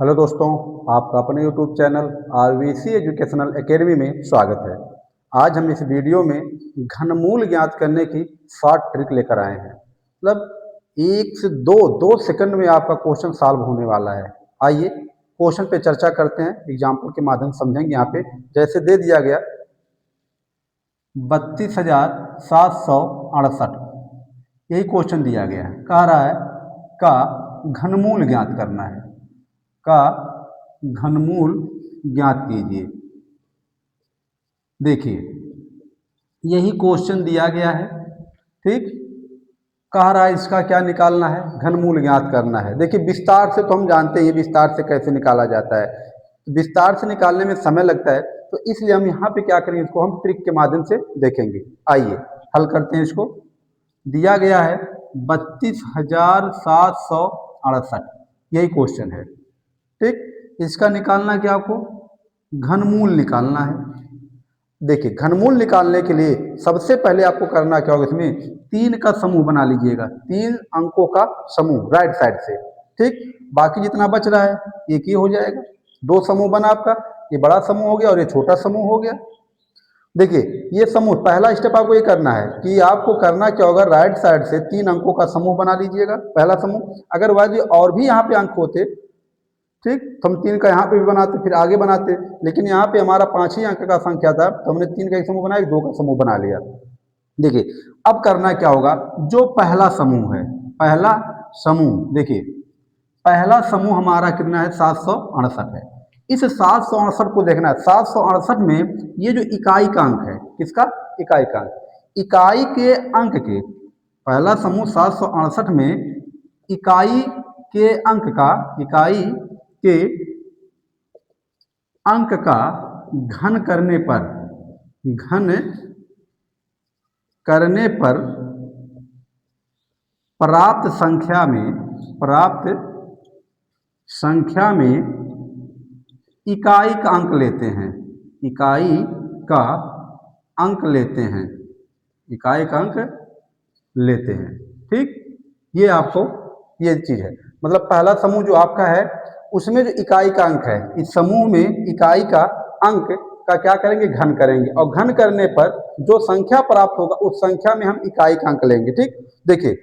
Hello दोस्तों, आपका अपने YouTube channel RVC educational academy में स्वागत है। आज हम इस वीडियो में घनमूल ज्ञात करने की शॉर्ट ट्रिक लेकर आए हैं। मतलब एक से दो सेकंड में आपका क्वेश्चन सॉल्व होने वाला है। आइए क्वेश्चन पे चर्चा करते हैं, एग्जाम्पल के माध्यम से समझेंगे। यहाँ पे जैसे दे दिया गया 32,768, यही क्वेश्चन दिया गया है। कह रहा है का घनमूल ज्ञात करना है, का घनमूल ज्ञात कीजिए। देखिए यही क्वेश्चन दिया गया है, ठीक। कह रहा है इसका क्या निकालना है, घनमूल ज्ञात करना है। देखिए विस्तार से तो हम जानते हैं विस्तार से कैसे निकाला जाता है, विस्तार से निकालने में समय लगता है, तो इसलिए हम यहाँ पे क्या करेंगे, इसको हम ट्रिक के माध्यम से देखेंगे। आइए हल करते हैं इसको। दिया गया है 32,768, यही क्वेश्चन है, ठीक। इसका निकालना क्या, आपको घनमूल निकालना है। देखिए घनमूल निकालने के लिए सबसे पहले आपको करना क्या होगा, इसमें 3 का समूह बना लीजिएगा, 3 अंकों का समूह राइट साइड से, ठीक। बाकी जितना बच रहा है एक ही हो जाएगा। 2 समूह बना आपका, ये बड़ा समूह हो गया और ये छोटा समूह हो गया। देखिए ये समूह, पहला स्टेप आपको ये करना है कि आपको करना क्या होगा, राइट साइड से 3 अंकों का समूह बना लीजिएगा, पहला समूह। अगर वह और भी यहाँ पे अंक होते, ठीक, तो हम 3 का यहाँ पे भी बनाते, फिर आगे बनाते, लेकिन यहाँ पे हमारा 5 ही अंक का संख्या था, तो हमने 3 का एक समूह बनाया, 2 का समूह बना लिया। देखिए अब करना क्या होगा, जो पहला समूह है, पहला समूह, देखिए पहला समूह हमारा कितना है, 768 है। इस 768 को देखना है। 768 में ये जो इकाई का अंक है, किसका, इकाई का अंक, इकाई के अंक के, पहला समूह 768 में इकाई के अंक का, इकाई के अंक का घन करने पर, घन करने पर प्राप्त संख्या में, प्राप्त संख्या में इकाई का अंक लेते हैं, इकाई का अंक लेते हैं, इकाई का अंक लेते हैं, ठीक। ये आपको ये चीज है, मतलब पहला समूह जो आपका है उसमें जो इकाई का अंक है, इस समूह में इकाई का अंक का क्या करेंगे, घन करेंगे, और घन करने पर जो संख्या प्राप्त होगा उस संख्या में हम इकाई का अंक लेंगे, ठीक। देखिए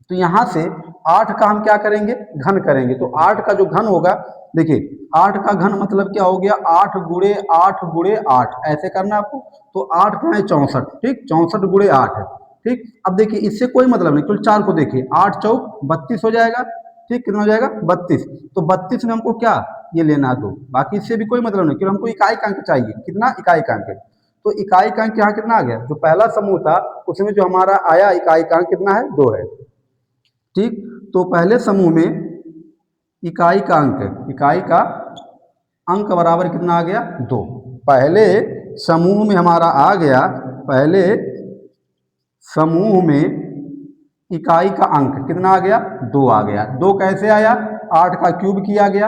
तो यहाँ से 8 का हम क्या करेंगे, घन करेंगे, तो 8 का जो घन होगा, देखिए 8 का घन मतलब क्या हो गया, 8 गुणे 8 गुणे 8, ऐसे करना आपको। तो 8 का है 64, ठीक, 64 गुणे 8 है, ठीक। अब देखिए इससे कोई मतलब नहीं, कुल 4 को देखिए, 8 चौक 32 हो जाएगा, ठीक। कितना हो जाएगा, 32। तो 32 में हमको क्या ये लेना है 2, बाकी इससे भी कोई मतलब नहीं, क्योंकि हमको इकाई का अंक चाहिए, कितना, इकाई का अंक। तो इकाई का अंक यहाँ कितना आ गया, जो पहला समूह था उसमें जो हमारा आया इकाई का अंक कितना है, 2 है, ठीक। तो पहले समूह में इकाई का अंक, इकाई का अंक बराबर कितना आ गया, 2। पहले समूह में हमारा आ गया, पहले समूह में इकाई का अंक कितना आ गया, 2 आ गया। 2 कैसे आया, 8 का क्यूब किया गया,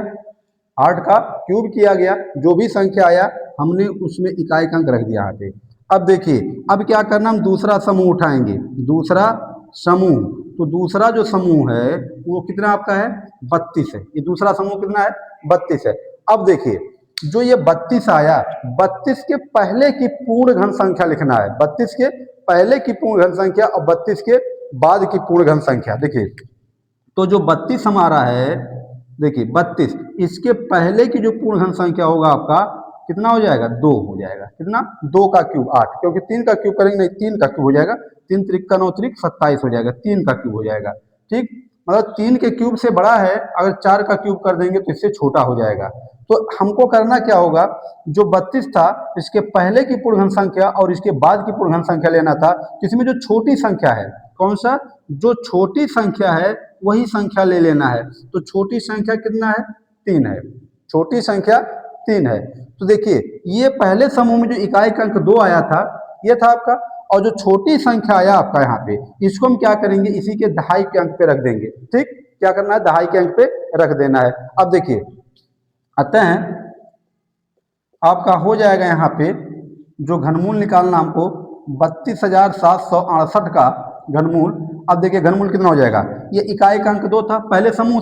8 का क्यूब किया गया, जो भी संख्या आया हमने उसमें इकाई का अंक रख दिया यहाँ पे। अब देखिए अब क्या करना, हम दूसरा समूह उठाएंगे, दूसरा समूह। तो दूसरा जो समूह है वो कितना आपका है, 32 है। ये दूसरा समूह कितना है, 32 है। अब देखिए जो ये 32 आया, 32 के पहले की पूर्ण घन संख्या लिखना है, 32 के पहले की पूर्ण घन संख्या और 32 के बाद की पूर्ण घन संख्या। देखिए तो जो 32 हमारा है, देखिए 32, इसके पहले की जो पूर्ण घन संख्या होगा आपका कितना हो जाएगा, 2 हो जाएगा। कितना, 2 का क्यूब 8, क्योंकि 3 का क्यूब करेंगे नहीं, 3 का क्यूब हो जाएगा, 3 त्रिक का 9 त्रिक 27 हो जाएगा, 3 का क्यूब हो जाएगा, ठीक। मतलब 3 के क्यूब से बड़ा है, अगर 4 का क्यूब कर देंगे तो इससे छोटा हो जाएगा। तो हमको करना क्या होगा, जो 32 था इसके पहले की पूर्ण घन संख्या और इसके बाद की पूर्ण घन संख्या लेना था। इसमें जो छोटी संख्या है, कौन सा, जो छोटी संख्या है वही संख्या ले लेना है। तो छोटी संख्या कितना है, 3 है, छोटी संख्या 3 है। तो देखिए ये पहले समूह में जो इकाई का अंक 2 आया था ये था आपका, और जो छोटी संख्या आया आपका यहाँ पे, इसको हम क्या करेंगे, इसी के दहाई के अंक पे रख देंगे, ठीक। क्या करना है, दहाई के अंक पे रख देना है। अब देखिए अतः आपका हो जाएगा यहाँ पे जो घनमूल निकालना हमको, 32,768 का घनमूल। अब देखिए घनमूल कितना हो जाएगा, ये इकाई का अंक 2 था, पहले समूह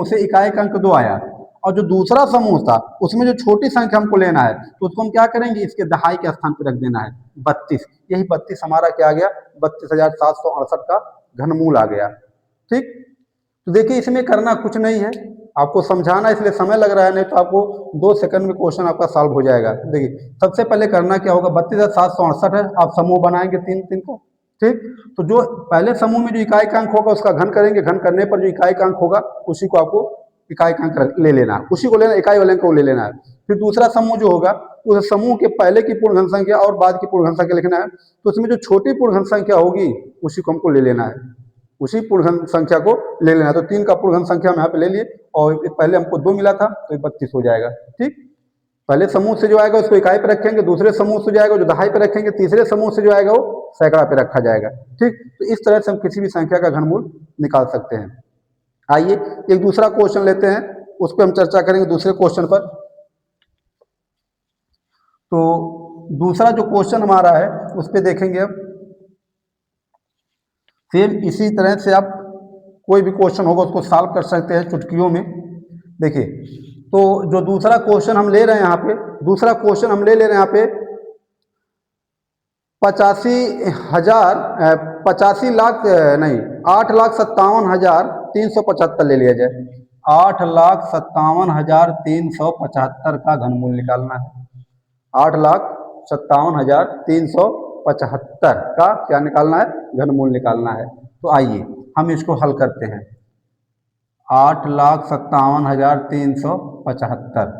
से इकाई का अंक 2 आया, और जो दूसरा समूह था उसमें जो छोटी संख्या हमको लेना है तो उसको हम क्या करेंगे, इसके दहाई के स्थान पर रख देना है 32। यही 32 हमारा क्या आ गया, 32,768 का घनमूल आ गया। ठीक, तो देखिए इसमें करना कुछ नहीं है, आपको समझाना इसलिए समय लग रहा है, नहीं तो आपको 2 सेकंड में क्वेश्चन आपका सॉल्व हो जाएगा। देखिए सबसे पहले करना क्या होगा, 32,768 है, आप समूह बनाएंगे तीन तीन का। ठीक, तो जो पहले समूह में जो इकाई का अंक होगा उसका घन करेंगे, घन करने पर जो इकाई का अंक होगा उसी को आपको इकाई का अंक ले लेना है, उसी को लेना, इकाई वाले अंक को ले लेना है। फिर दूसरा समूह जो होगा उस समूह के पहले की पूर्ण घन संख्या और बाद की पूर्ण घन संख्या लिखना है, तो उसमें जो छोटी पूर्ण घन संख्या होगी उसी को हमको ले लेना है, उसी पूर्ण घन संख्या को ले लेना है। तो 3 का पूर्ण घन संख्या हम यहाँ पे ले लिए और पहले हमको 2 मिला था तो 32 हो जाएगा। ठीक, पहले समूह से जो आएगा उसको इकाई पे रखेंगे, दूसरे समूह से जो आएगा जो दहाई पे रखेंगे, तीसरे समूह से जो आएगा वो सैकड़ा पे रखा जाएगा। ठीक, तो इस तरह से हम किसी भी संख्या का घनमूल निकाल सकते हैं। आइए एक दूसरा क्वेश्चन लेते हैं, उस पर हम चर्चा करेंगे दूसरे क्वेश्चन पर। तो दूसरा जो क्वेश्चन हमारा है उस पर देखेंगे अब, सेम इसी तरह से आप कोई भी क्वेश्चन होगा उसको सॉल्व कर सकते हैं चुटकियों में। देखिए तो जो दूसरा क्वेश्चन हम ले रहे हैं यहाँ पे, दूसरा क्वेश्चन हम ले रहे हैं यहाँ पे 8,57,375 ले लिया जाए, 8,57,375 का घनमूल निकालना है। 8,57,375 का क्या निकालना है, घनमूल निकालना है। तो आइए हम इसको हल करते हैं। 8,57,375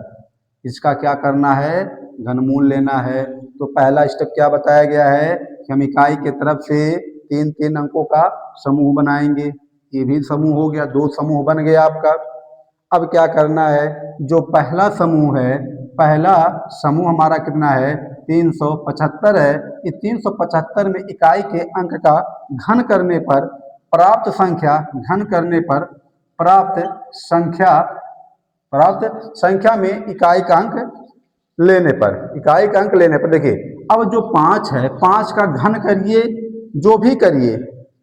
इसका क्या करना है, घनमूल लेना है। तो पहला स्टेप क्या बताया गया है कि हम इकाई के तरफ से 3 अंकों का समूह बनाएंगे। ये भी समूह हो गया, 2 समूह बन गया आपका। अब क्या करना है, जो पहला समूह है, पहला समूह हमारा कितना है 375 है। इस 375 में इकाई के अंक का घन करने पर प्राप्त संख्या, घन करने पर प्राप्त संख्या में इकाई का अंक लेने पर, इकाई का अंक लेने पर, देखिए अब जो 5 है 5 का घन करिए, जो भी करिए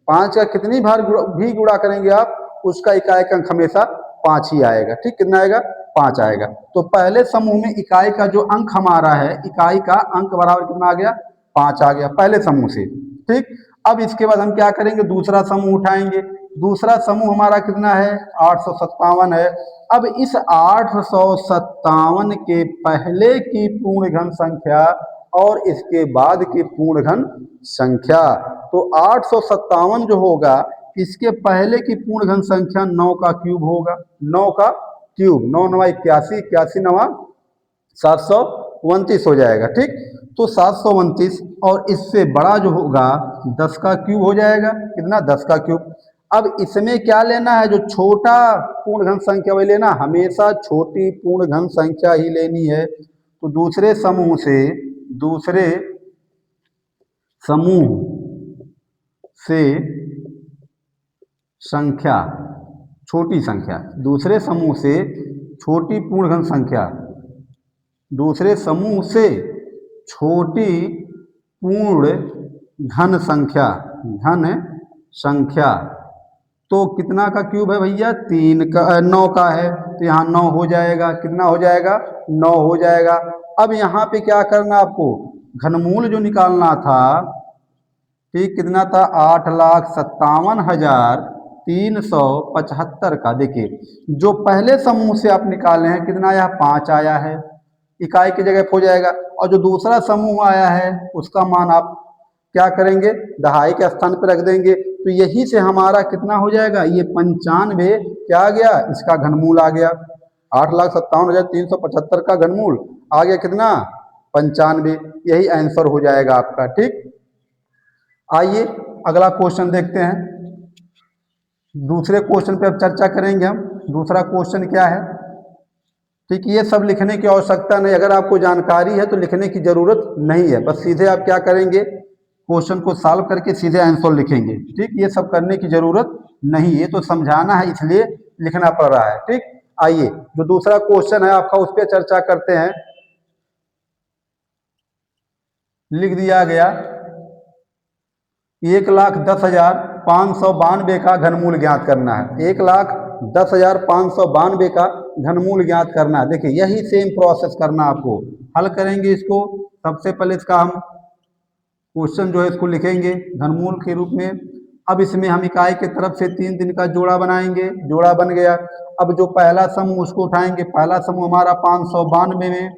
5 का कितनी बार भी गुणा करेंगे आप उसका इकाई का अंक हमेशा 5 ही आएगा। ठीक, कितना आएगा, 5 आएगा। तो पहले समूह में इकाई का जो अंक हमारा है, इकाई का अंक बराबर कितना आ गया, 5 आ गया पहले समूह से। ठीक, अब इसके बाद हम क्या करेंगे, दूसरा समूह उठाएंगे। दूसरा समूह हमारा कितना है 857 है। अब इस 857 के पहले की पूर्ण घन संख्या और इसके बाद की पूर्ण घन संख्या, तो 857 जो होगा इसके पहले की पूर्ण घन संख्या 9 का क्यूब होगा, 9 का क्यूब, 9 9 81, 81 9 729 हो जाएगा। ठीक, तो 729 और इससे बड़ा जो होगा 10 का क्यूब हो जाएगा, कितना, 10 का क्यूब। अब इसमें क्या लेना है, जो छोटा पूर्ण घन संख्या वही लेना, हमेशा छोटी पूर्ण घन संख्या ही लेनी है। तो दूसरे समूह से संख्या, छोटी संख्या, दूसरे समूह से छोटी पूर्ण घन संख्या, दूसरे समूह से छोटी पूर्ण घन संख्या, तो कितना का क्यूब है भैया, 9 का है, तो यहाँ 9 हो जाएगा, कितना हो जाएगा, 9 हो जाएगा। अब यहाँ पे क्या करना आपको, घनमूल जो निकालना था, ठीक, कितना था 8,57,375 का। देखिए जो पहले समूह से आप निकाले हैं कितना आया, 5 आया है, इकाई की जगह हो जाएगा। और जो दूसरा समूह आया है उसका मान आप क्या करेंगे, दहाई के स्थान पर रख देंगे। तो यही से हमारा कितना हो जाएगा, ये 95 क्या आ गया, इसका घनमूल आ गया। 8,57,375 का घनमूल आ गया कितना, 95। यही आंसर हो जाएगा आपका। ठीक, आइए अगला क्वेश्चन देखते हैं। दूसरे क्वेश्चन पे अब चर्चा करेंगे हम। दूसरा क्वेश्चन क्या है, ठीक, ये सब लिखने की आवश्यकता नहीं, अगर आपको जानकारी है तो लिखने की जरूरत नहीं है, बस सीधे आप क्या करेंगे, क्वेश्चन को सॉल्व करके सीधे आंसर लिखेंगे। ठीक, ये सब करने की जरूरत नहीं, ये तो समझाना है इसलिए लिखना पड़ रहा है। ठीक, आइए जो दूसरा क्वेश्चन है आपका उस पर चर्चा करते हैं। लिख दिया गया 1,10,592 का घनमूल ज्ञात करना है। 1,10,592 का घनमूल ज्ञात करना है। देखिए यही सेम प्रोसेस करना आपको। हल करेंगे इसको, सबसे पहले इसका हम क्वेश्चन जो है इसको लिखेंगे घनमूल के रूप में। अब इसमें हम इकाई के तरफ से 3 का जोड़ा बनाएंगे, जोड़ा बन गया। अब जो पहला समूह उसको उठाएंगे, पहला समूह हमारा 592 में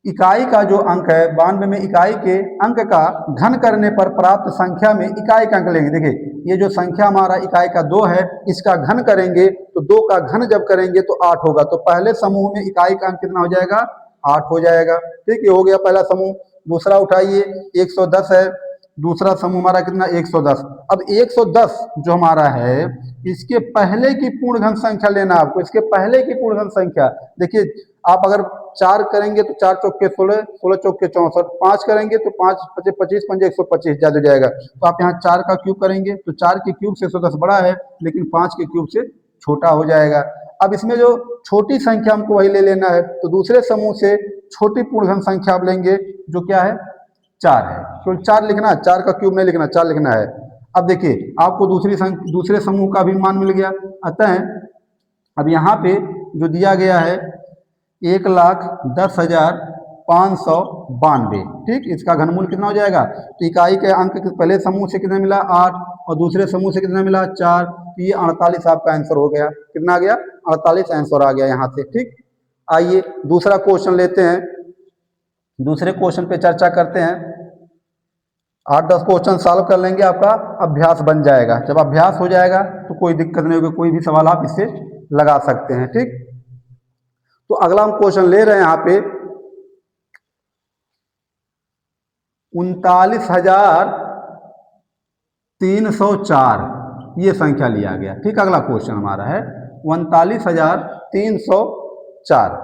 इकाई का जो अंक है 92 में इकाई के अंक का घन करने पर प्राप्त संख्या में इकाई का अंक लेंगे। देखिए ये जो संख्या हमारा इकाई का 2 है, इसका घन करेंगे तो 2 का घन जब करेंगे तो 8 होगा। तो पहले समूह में इकाई का अंक कितना हो जाएगा? 8 हो जाएगा। ठीक, ये हो गया पहला समूह। दूसरा उठाइए 110 है, दूसरा समूह हमारा कितना? 110। अब 110 जो हमारा है इसके पहले की पूर्ण घन संख्या लेना आपको, इसके पहले की पूर्ण घन संख्या। देखिए आप अगर 4 करेंगे तो 4 चौके 16, 16 चौके 64, 5 करेंगे तो 5 पचे 25, 5 125 ज्यादा हो जाएगा। तो आप यहाँ 4 का क्यूब करेंगे तो 4 के क्यूब से 110 बड़ा है, लेकिन 5 के क्यूब से छोटा हो जाएगा। अब इसमें जो छोटी संख्या हमको वही ले लेना है, तो दूसरे समूह से छोटी पूर्ण घन संख्या आप लेंगे जो क्या है? 4 है। तो 4 लिखना है, 4 का क्यूब नहीं लिखना, 4 लिखना है। अब देखिए आपको दूसरे समूह का भी मान मिल गया। अतः अब यहाँ पे जो दिया गया है 1,10,592। ठीक, इसका घनमूल कितना हो जाएगा? तो इकाई के अंक पहले समूह से कितना मिला? 8, और दूसरे समूह से कितना मिला? 4। तो ये 48 आपका आंसर हो गया। कितना आ गया? 48 आंसर आ गया यहाँ से। ठीक, आइए दूसरा क्वेश्चन लेते हैं, दूसरे क्वेश्चन पे चर्चा करते हैं। 8-10 क्वेश्चन सॉल्व कर लेंगे, आपका अभ्यास बन जाएगा। जब अभ्यास हो जाएगा तो कोई दिक्कत नहीं होगी, कोई भी सवाल आप इससे लगा सकते हैं। ठीक, तो अगला हम क्वेश्चन ले रहे हैं यहाँ पे 39,304 ये संख्या लिया गया। ठीक, अगला क्वेश्चन हमारा है 39,304,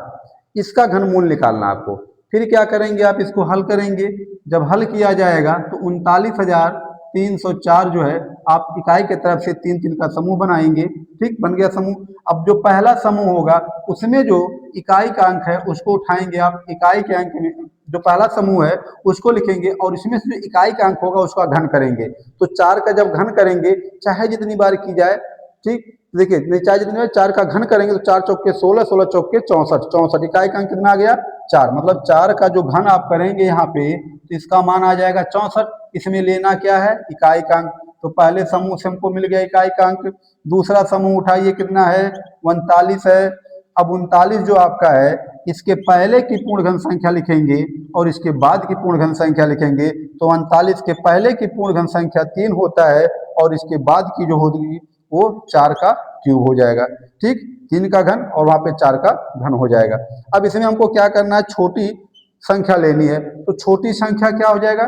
इसका घनमूल निकालना आपको। फिर क्या करेंगे आप? इसको हल करेंगे। जब हल किया जाएगा तो 39,304 जो है आप इकाई के तरफ से 3 का समूह बनाएंगे। ठीक, बन गया समूह। अब जो पहला समूह होगा उसमें जो इकाई का अंक है उसको उठाएंगे आप, इकाई के अंक में जो पहला समूह है उसको लिखेंगे और इसमें से जो इकाई का अंक होगा उसका घन करेंगे। तो 4 का जब घन करेंगे, चाहे जितनी बार की जाए, ठीक, देखिए चाहे जितनी बार 4 का घन करेंगे तो 4 चौके 16, 16 चौके 64, 64 इकाई का अंक कितना आ गया? 4। मतलब 4 का जो घन आप करेंगे यहाँ पे तो इसका मान आ जाएगा 64। इसमें लेना क्या है? इकाई का अंक। तो पहले समूह से हमको मिल गया इकाई का अंक। दूसरा समूह उठाइए, कितना है? 39 है। अब 39 जो आपका है इसके पहले की पूर्ण घन संख्या लिखेंगे और इसके बाद की पूर्ण घन संख्या लिखेंगे। तो 39 के पहले की पूर्ण घन संख्या 3 होता है और इसके बाद की जो होगी वो 4 का क्यूब हो जाएगा। ठीक, 3 का घन और वहां पे 4 का घन हो जाएगा। अब इसमें हमको क्या करना है? छोटी संख्या लेनी है। तो छोटी संख्या क्या हो जाएगा?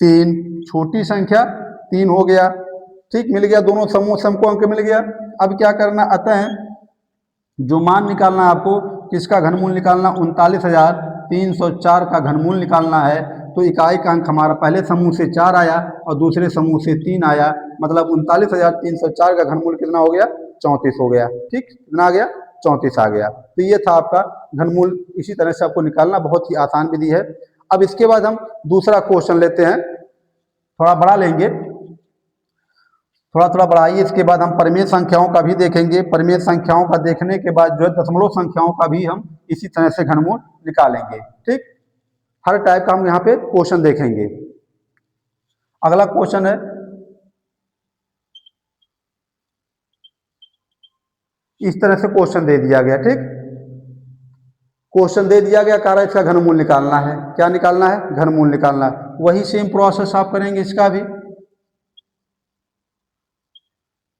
3। छोटी संख्या 3 हो गया। ठीक, मिल गया, दोनों समूह से हमको अंक मिल गया। अब क्या करना? अतः जो मान निकालना है आपको, किसका घनमूल निकालना? 39,304 का घनमूल निकालना है। तो इकाई का अंक हमारा पहले समूह से 4 आया और दूसरे समूह से 3 आया, मतलब 39,304 का घनमूल कितना हो गया? 34 हो गया। ठीक, कितना आ गया? 34 आ गया। तो ये था आपका घनमूल। इसी तरह से आपको निकालना, बहुत ही आसान विधि है। अब इसके बाद हम दूसरा क्वेश्चन लेते हैं, थोड़ा बड़ा लेंगे, थोड़ा थोड़ा बढ़ाइए। इसके बाद हम परिमेय संख्याओं का भी देखेंगे। परिमेय संख्याओं का देखने के बाद जो है दशमलव संख्याओं का भी हम इसी तरह से घनमूल निकालेंगे। ठीक, हर टाइप का हम यहाँ पे क्वेश्चन देखेंगे। अगला क्वेश्चन है, इस तरह से क्वेश्चन दे दिया गया। ठीक, क्वेश्चन दे दिया गया, कह रहा है इसका घनमूल निकालना है। क्या निकालना है? घनमूल निकालना है। वही सेम प्रोसेस आप करेंगे इसका भी।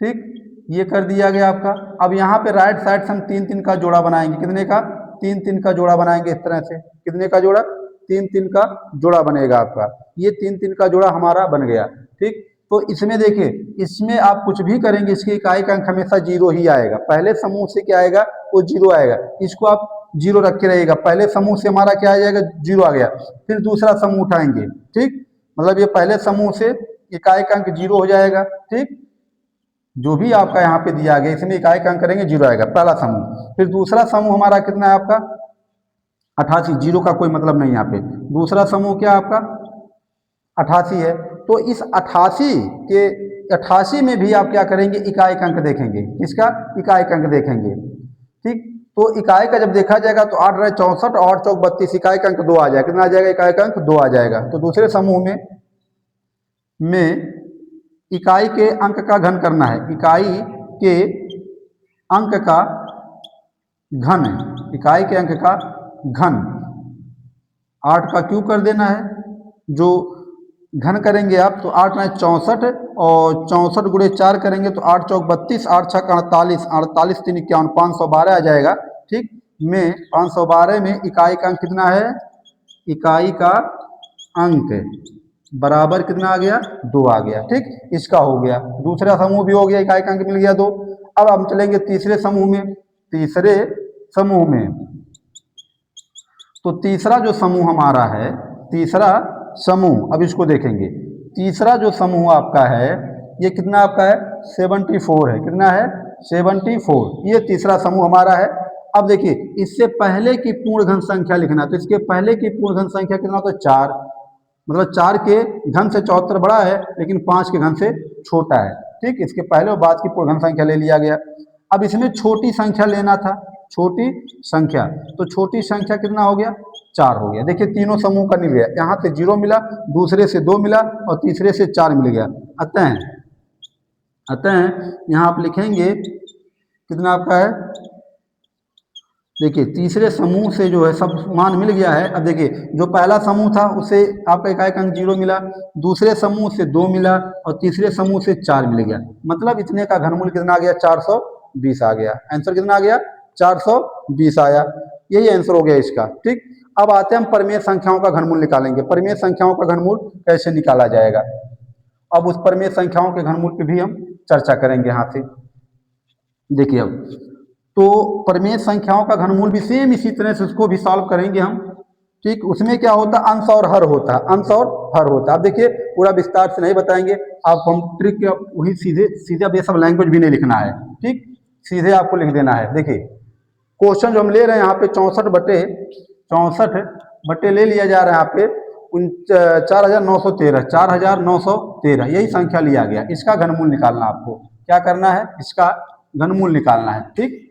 ठीक, ये कर दिया गया आपका। अब यहाँ पे राइट साइड से हम 3 का जोड़ा बनाएंगे। कितने का? 3 का जोड़ा बनाएंगे इस तरह से। कितने का जोड़ा? 3 का जोड़ा बनेगा आपका। ये 3 का जोड़ा हमारा बन गया। ठीक, तो इसमें देखिए, इसमें आप कुछ भी करेंगे इसकी इकाई का अंक हमेशा 0 ही आएगा। पहले समूह से क्या आएगा? वो 0 आएगा। इसको आप 0 रखे रहिएगा। पहले समूह से हमारा क्या आ जाएगा? 0 आ गया। फिर दूसरा समूह उठाएंगे। ठीक, मतलब ये पहले समूह से इकाई का अंक 0 हो जाएगा। ठीक, जो भी आपका यहाँ पे दिया गया इसमें इकाई का अंक करेंगे 0 आएगा, पहला समूह। फिर दूसरा समूह हमारा कितना है आपका? 88। 0 का कोई मतलब नहीं यहाँ पे। दूसरा समूह क्या आपका? 88 है। तो इस 88 में भी आप क्या करेंगे? इकाई का अंक देखेंगे। किसका? इकाई का अंक देखेंगे। ठीक, तो इकाई का जब देखा जाएगा तो 8 रहे 64 और 8 चौक 32, इकाई का अंक 2 आ जाएगा। कितना आ जाएगा? इकाई का अंक 2 आ जाएगा। तो दूसरे समूह में इकाई के अंक का घन करना है। इकाई के अंक का घन, इकाई के अंक का घन 8 का क्यूब कर देना है। जो घन करेंगे आप तो 8 में 64 और 64 गुणे 4 करेंगे तो 8 चौक 32, 8 छक 48, 48 3 51, 512 आ जाएगा। ठीक, में 512 में इकाई का अंक कितना है? इकाई का अंक बराबर कितना आ गया? 2 आ गया। ठीक, इसका हो गया। दूसरा समूह भी हो गया, इकाई का अंक मिल गया 2। अब हम चलेंगे तीसरे समूह में। तीसरे समूह में तो तीसरा जो समूह हमारा है, तीसरा समूह, अब इसको देखेंगे। तीसरा जो समूह आपका है ये कितना आपका है? 74 है। कितना है? 74। ये तीसरा समूह हमारा है। अब देखिए, इससे पहले की पूर्ण घन संख्या लिखना, तो इसके पहले की पूर्ण घन संख्या कितना होता है? 4। मतलब 4 के घन से 74 बड़ा है लेकिन 5 के घन से छोटा है। ठीक, इसके पहले और बाद की पूर्ण घन संख्या ले लिया गया। अब इसमें छोटी संख्या लेना था, छोटी संख्या, तो छोटी संख्या कितना हो गया? 4 हो गया। देखिए तीनों समूह का मिल गया, यहाँ से 0 मिला, दूसरे से 2 मिला और तीसरे से 4 मिल गया। अतः यहाँ आप लिखेंगे कितना आपका है? देखिए तीसरे समूह से जो है सब मान मिल गया है। अब देखिए जो पहला समूह था उसे आपका इकाई का अंक 0 मिला, दूसरे समूह से 2 मिला और तीसरे समूह से 4 मिल गया। मतलब इतने का घनमूल कितना आ गया? 420 आ गया। आंसर कितना आ गया? 420 आया। यही आंसर हो गया इसका। ठीक, अब आते हैं हम परिमेय संख्याओं का घनमूल निकालेंगे। परिमेय संख्याओं का घनमूल कैसे निकाला जाएगा? अब उस परिमेय संख्याओं के घनमूल पे भी हम चर्चा करेंगे यहाँ से। देखिए अब तो परिमेय संख्याओं का घनमूल भी सेम इसी तरह से उसको भी सॉल्व करेंगे हम। ठीक, उसमें क्या होता है? अंश और हर होता है, अंश और हर होता है। अब देखिए पूरा विस्तार से नहीं बताएंगे, आप हम ट्रिक वही सीधे सीधा ये सब लैंग्वेज भी नहीं लिखना है। ठीक, सीधे आपको लिख देना है। देखिए क्वेश्चन जो हम ले रहे हैं यहाँ पे 64 बटे ले लिया जा रहा है यहाँ पे 4913, 4913 यही संख्या लिया गया। इसका घनमूल निकालना, आपको क्या करना है? इसका घनमूल निकालना है। ठीक,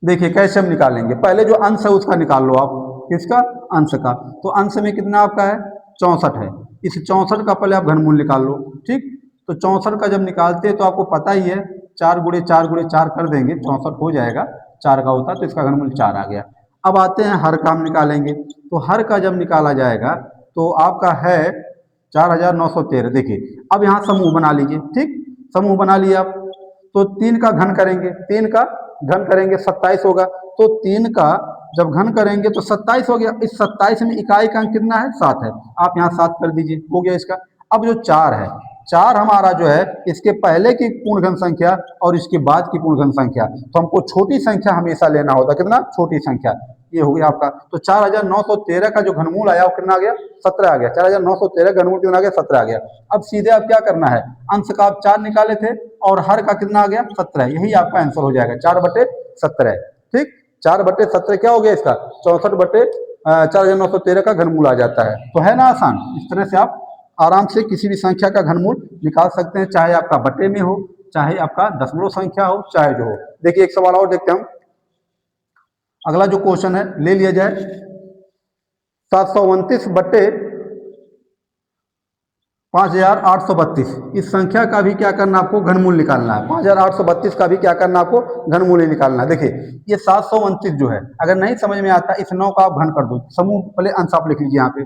देखिए कैसे हम निकालेंगे। पहले जो अंश है उसका निकाल लो आप। किसका? अंश का। तो अंश में कितना आपका है? 64 है। इस 64 का पहले आप घनमूल निकाल लो। ठीक, तो 64 का जब निकालते हैं तो आपको पता ही है 4 गुणे 4 गुणे 4 कर देंगे, 64 हो जाएगा। 4 का होता तो इसका घनमूल 4 आ गया। अब आते हैं हर का हम निकालेंगे। तो हर का जब निकाला जाएगा तो आपका है 4913। देखिए अब यहाँ समूह बना लीजिए। ठीक, समूह बना लिया आप। तो 3 का घन करेंगे, 3 का घन करेंगे 27 होगा। तो 3 का जब घन करेंगे तो 27 हो गया। इस 27 में इकाई का अंक कितना है? 7 है। आप यहाँ 7 कर दीजिए, हो गया इसका। अब जो 4 है, 4 हमारा जो है इसके पहले की पूर्ण घन संख्या और इसके बाद की पूर्ण घन संख्या, तो हमको छोटी संख्या हमेशा लेना होता। कितना? छोटी संख्या। ये हो गया आपका। तो 4913 का जो घनमूल आया वो कितना आ गया? 17 आ गया। 4913 घनमूल कितना आ गया? 17 आ गया। अब सीधे आप क्या करना है? अंश का आप 4 निकाले थे और हर का कितना आ गया? 17। यही आपका आंसर हो जाएगा 4/17। ठीक, 4/17 क्या हो गया इसका? 64/4913 का घनमूल आ जाता है। तो है ना आसान? इस तरह से आप आराम से किसी भी संख्या का घनमूल निकाल सकते हैं, चाहे आपका बटे में हो, चाहे आपका दशमलव संख्या हो, चाहे जो हो। देखिए एक सवाल और देखते हैं हम। अगला जो क्वेश्चन है ले लिया जाए 729 बटे 5832। इस संख्या का भी क्या करना आपको? घनमूल निकालना है। 5832 का भी क्या करना आपको? घनमूल ही निकालना है। देखिए ये 729 जो है, अगर नहीं समझ में आता इस 9 का आप घन कर दो। समूह पहले अंश आप लिख लीजिए यहाँ पे।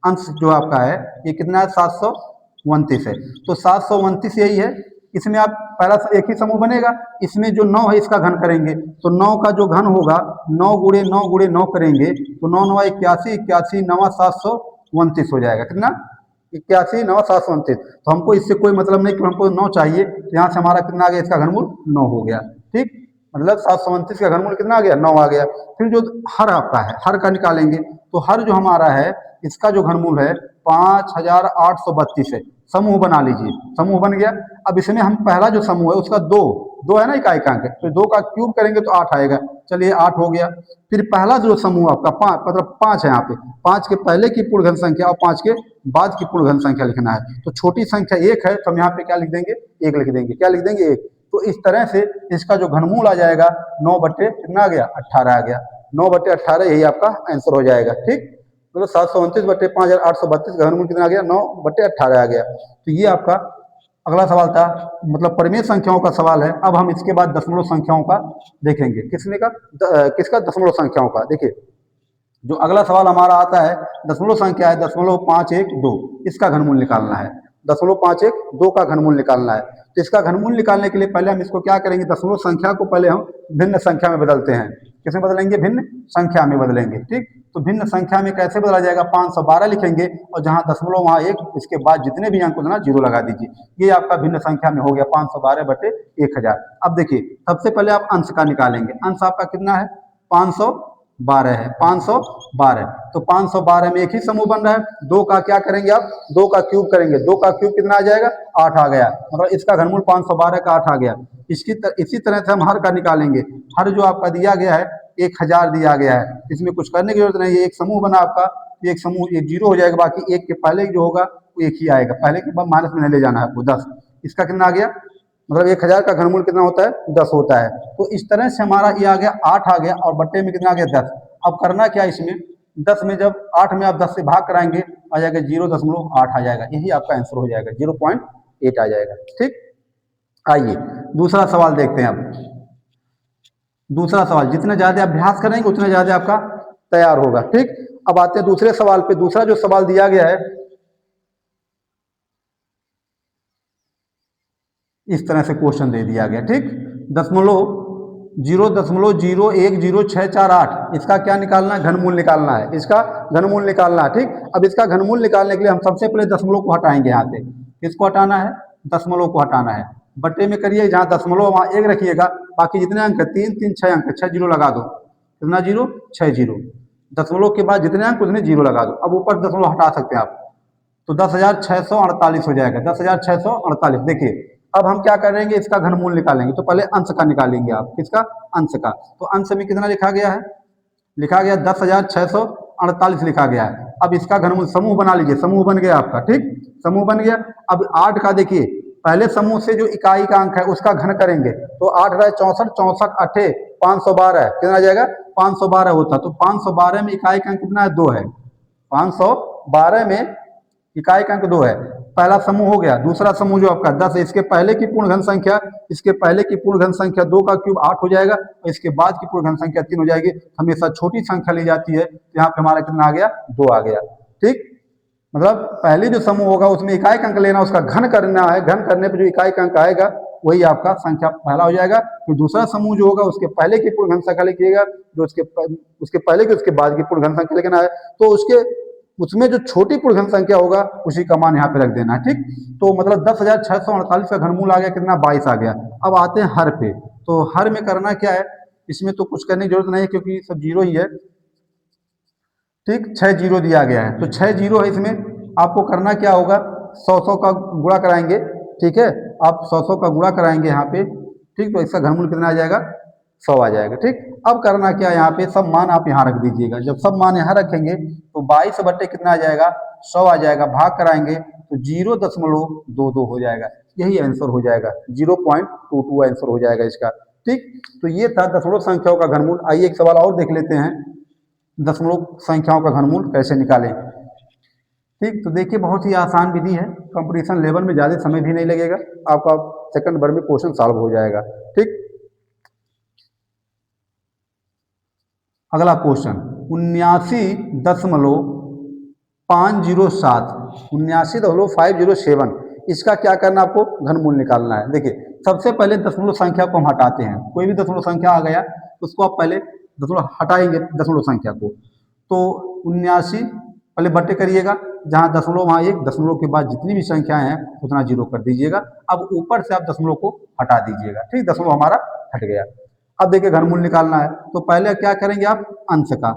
अंश जो आपका है ये कितना है? 729 है। तो 729 यही है। इसमें आप पहला एक ही समूह बनेगा, इसमें जो 9 है इसका घन करेंगे तो 9 का जो घन होगा 9 गुणे 9 गुणे 9 करेंगे तो 9 9 81, 81 9 729 हो जाएगा। कितना? 81 9 729। तो हमको इससे कोई मतलब नहीं कि हमको 9 चाहिए, तो यहाँ से हमारा कितना आ गया? इसका घनमूल 9 हो गया। ठीक, मतलब 729 का घनमूल कितना आ गया? 9 आ गया। फिर जो हर आपका है, हर का निकालेंगे तो हर जो हमारा है इसका जो घनमूल है 5832 है। समूह बना लीजिए। समूह बन गया। अब इसमें हम पहला जो समूह है उसका 2 है ना इकाई का अंक, तो 2 का क्यूब करेंगे तो 8 आएगा। चलिए 8 हो गया। फिर पहला जो समूह आपका 5 मतलब 5 है, यहाँ पे 5 के पहले की पूर्ण घन संख्या और 5 के बाद की पूर्ण घन संख्या लिखना है। तो छोटी संख्या 1 है तो हम यहाँ पे क्या लिख देंगे? 1 लिख देंगे। क्या लिख देंगे? 1। तो तो इस तरह से इसका जो घनमूल आ जाएगा 9 बटे कितना आ गया 18 आ गया, 9 बटे 18 यही आपका आंसर हो जाएगा। ठीक, मतलब 729 बटे 5832 का घनमूल कितना आ गया 9 बटे 18 आ गया। तो ये आपका अगला सवाल था, मतलब परिमेय संख्याओं का सवाल है। अब हम इसके बाद दशमलव संख्याओं का देखेंगे। किसका दशमलव संख्याओं का। देखिए जो अगला सवाल हमारा आता है दशमलव संख्या है 0.512, इसका घनमूल निकालना है। 0.512 का घनमूल निकालना है। तो इसका घनमूल निकालने के लिए पहले हम इसको क्या करेंगे, दशमलव संख्या को पहले हम भिन्न संख्या में बदलते हैं। किसमें बदलेंगे, भिन्न संख्या में बदलेंगे। ठीक, तो भिन्न संख्या में कैसे बदला जाएगा, 512 लिखेंगे और जहां दशमलव वहां 1, इसके बाद जितने भी अंक होना 0 लगा दीजिए। ये आपका भिन्न संख्या में हो गया 512 बटे 1000। अब देखिए सबसे पहले आप अंश का निकालेंगे। अंश आपका कितना है 512 है, 512। तो 512 में एक ही समूह बन रहा है। 2 का क्या करेंगे आप, 2 का क्यूब करेंगे। 2 का क्यूब कितना आ जाएगा 8 आ गया, मतलब इसका घनमूल 512 का 8 आ गया। इसी तरह से हम हर का निकालेंगे। हर जो आपका दिया गया है 1000 दिया गया है, इसमें कुछ करने की जरूरत नहीं है। एक समूह बना आपका, एक समूह एक 0 हो जाएगा, बाकी एक के पहले जो होगा वो एक ही आएगा। पहले के माइनस में नहीं ले जाना है आपको। 10 इसका कितना आ गया, मतलब 1000 का घनमूल कितना होता है 10 होता है। तो इस तरह से हमारा ये आ गया 8 आ गया और बट्टे में कितना आ गया 10। अब करना क्या इसमें, 10 में जब 8 में आप 10 से भाग कराएंगे आ जाएगा 0.8 आ जाएगा। यही आपका आंसर हो जाएगा, 0.8 आ जाएगा। ठीक, आइए दूसरा सवाल देखते हैं। अब दूसरा सवाल जितने ज्यादा अभ्यास करेंगे उतने ज्यादा आपका तैयार होगा। ठीक, अब आते हैं दूसरे सवाल पे। दूसरा जो सवाल दिया गया है इस तरह से क्वेश्चन दे दिया गया। ठीक, 0.01064 इसका क्या निकालना है, घनमूल निकालना है। इसका घनमूल निकालना है। ठीक, अब इसका घनमूल निकालने के लिए हम सबसे पहले दशमलव को हटाएंगे। यहाँ पे किसको हटाना है, दशमलव को हटाना है। बट्टे में करिए, जहाँ दशमलव वहाँ 1 रखिएगा, बाकी जितने अंक है 3 3 6 अंक, 6 जीरो लगा दो। कितना जीरो, 6 जीरो। दशमलव के बाद जितने अंक उतने जीरो लगा दो। अब ऊपर दशमलव हटा सकते हैं आप, तो 10,648 हो जाएगा। 10,648। देखिए अब हम क्या करेंगे, इसका घनमूल निकालेंगे। तो पहले अंश का निकालेंगे आप, किसका, अंश का। तो अंश में कितना लिखा गया है, लिखा गया 10,648 लिखा गया है। अब इसका घनमूल समूह बना लीजिए। समूह बन गया आपका। ठीक, समूह बन गया। अब 8 का देखिए, पहले समूह से जो इकाई का अंक है उसका घन करेंगे। तो 8 रहे 64, 64 8 512, कितना आ जाएगा 512 होता। तो 512 में इकाई का अंक कितना है 2 है। 512 में इकाई का अंक 2 है। पहला समूह हो गया। दूसरा समूह जो आपका 10 है, इसके पहले की पूर्ण घन संख्या, इसके पहले की पूर्ण घन संख्या 2 का क्यूब 8 हो जाएगा और इसके बाद की पूर्ण घन संख्या 3 हो जाएगी। हमेशा छोटी संख्या ली जाती है। यहाँ पे हमारा कितना आ गया 2 आ गया। ठीक, मतलब पहले जो समूह होगा उसमें इकाई का अंक लेना, उसका घन करना है। घन करने पर जो इकाई का अंक आएगा वही आपका संख्या पहला हो जाएगा। फिर दूसरा समूह जो होगा उसके पहले की पूर्ण घन संख्या लिखिएगा, जो उसके पहले की उसके बाद की पूर्ण घन संख्या लिखना है। तो उसमें जो छोटी पूर्ण घन संख्या होगा उसी का मान यहाँ पे रख देना है। ठीक, तो मतलब 10,648 का घनमूल आ गया, कितना 22 आ गया। अब आते हैं हर पे। तो हर में करना क्या है, इसमें तो कुछ करने की जरूरत नहीं है क्योंकि सब जीरो ही है। ठीक, 6 जीरो दिया गया है, तो 6 जीरो है। इसमें आपको करना क्या होगा, 100 का गुणा कराएंगे। ठीक है, आप 100 का गुणा कराएंगे यहाँ पे। ठीक, तो इसका घनमूल कितना आ जाएगा 100 आ जाएगा। ठीक, अब करना क्या, यहाँ पे सब मान आप यहाँ रख दीजिएगा। जब सब मान यहाँ रखेंगे तो 22 बट्टे कितना आ जाएगा 100 आ जाएगा। भाग कराएंगे तो 0.22 हो जाएगा। यही आंसर हो जाएगा, 0.22 आंसर हो जाएगा इसका। ठीक, तो ये था दशमलव संख्याओं का घनमूल। आइए एक सवाल और देख लेते हैं, दशमलव संख्याओं का घनमूल कैसे निकालें। ठीक, तो देखिए बहुत ही आसान विधि है। कंपटीशन लेवल में ज़्यादा समय भी नहीं लगेगा, आपका सेकंड बार में क्वेश्चन सॉल्व हो जाएगा। ठीक, अगला क्वेश्चन 79.507, 79.507, इसका क्या करना, आपको घनमूल निकालना है। देखिए सबसे पहले दशमलव संख्या को हम हटाते हैं। कोई भी दशमलव संख्या आ गया उसको आप पहले दशमलव हटाएंगे, दशमलव संख्या को। तो 79 पहले बट्टे करिएगा, जहाँ दशमलव वहाँ 1, दशमलव के बाद जितनी भी संख्याएं हैं उतना 0 कर दीजिएगा। अब ऊपर से आप दशमलव को हटा दीजिएगा। ठीक, दशमलव हमारा हट गया। अब देखिए घनमूल निकालना है, तो पहले क्या करेंगे आप अंश का।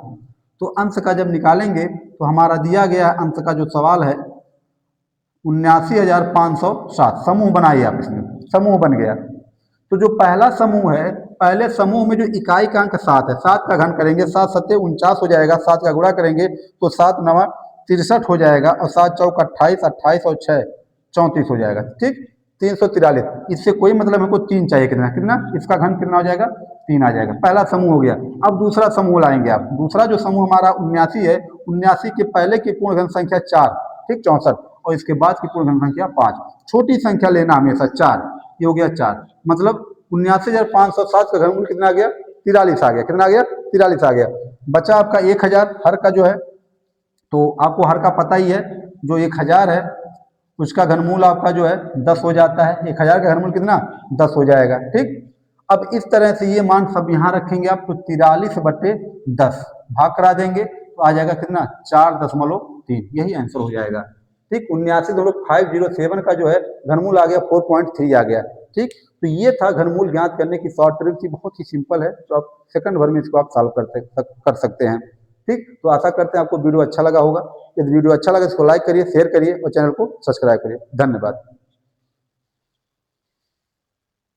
तो अंश का जब निकालेंगे तो हमारा दिया गया अंश का जो सवाल है 79,507। समूह बनाइए आप, इसमें समूह बन गया। तो जो पहला समूह है, पहले समूह में जो इकाई का अंक 7 है, 7 का घन करेंगे, 7 सत्ते 49 हो जाएगा। 7 का गुणा करेंगे तो 7 9 63 हो जाएगा और 7 चौक 28, 28 और 6 34 हो जाएगा। ठीक, 343। इससे कोई मतलब हमको 3 चाहिए, कितना कितना इसका घन कितना हो जाएगा, 3 आ जाएगा। पहला समूह हो गया। अब दूसरा समूह लाएंगे आप। दूसरा जो समूह हमारा 79 है, 79 के पहले की पूर्ण घन संख्या 4, ठीक 64, और इसके बाद की पूर्ण घन संख्या 5। छोटी संख्या लेना हमेशा 4, ये हो गया 4, मतलब 79,507 का घनमूल कितना आ गया, 43 आ गया। कितना आ गया, 43 आ गया। बचा आपका 1000 हर का जो है, तो आपको हर का पता ही है, जो 1000 है उसका घनमूल आपका जो है 10 हो जाता है। 1000 का घनमूल कितना, 10 हो जाएगा, ठीक। अब इस तरह से ये मान सब यहाँ रखेंगे आप, तो 43/10 भाग करा देंगे तो आ जाएगा कितना, 4.3, यही आंसर हो जाएगा, ठीक। 79.507 का जो है घनमूल आ गया 4.3 आ गया, ठीक। तो ये था घनमूल ज्ञात करने की शॉर्ट ट्रिक थी, बहुत ही सिंपल है, तो आप सेकंड भर में इसको आप सॉल्व कर सकते हैं, ठीक। तो आशा करते हैं आपको वीडियो अच्छा लगा होगा। यदि वीडियो अच्छा लगा इसको लाइक करिए, शेयर करिए और चैनल को सब्सक्राइब करिए। धन्यवाद।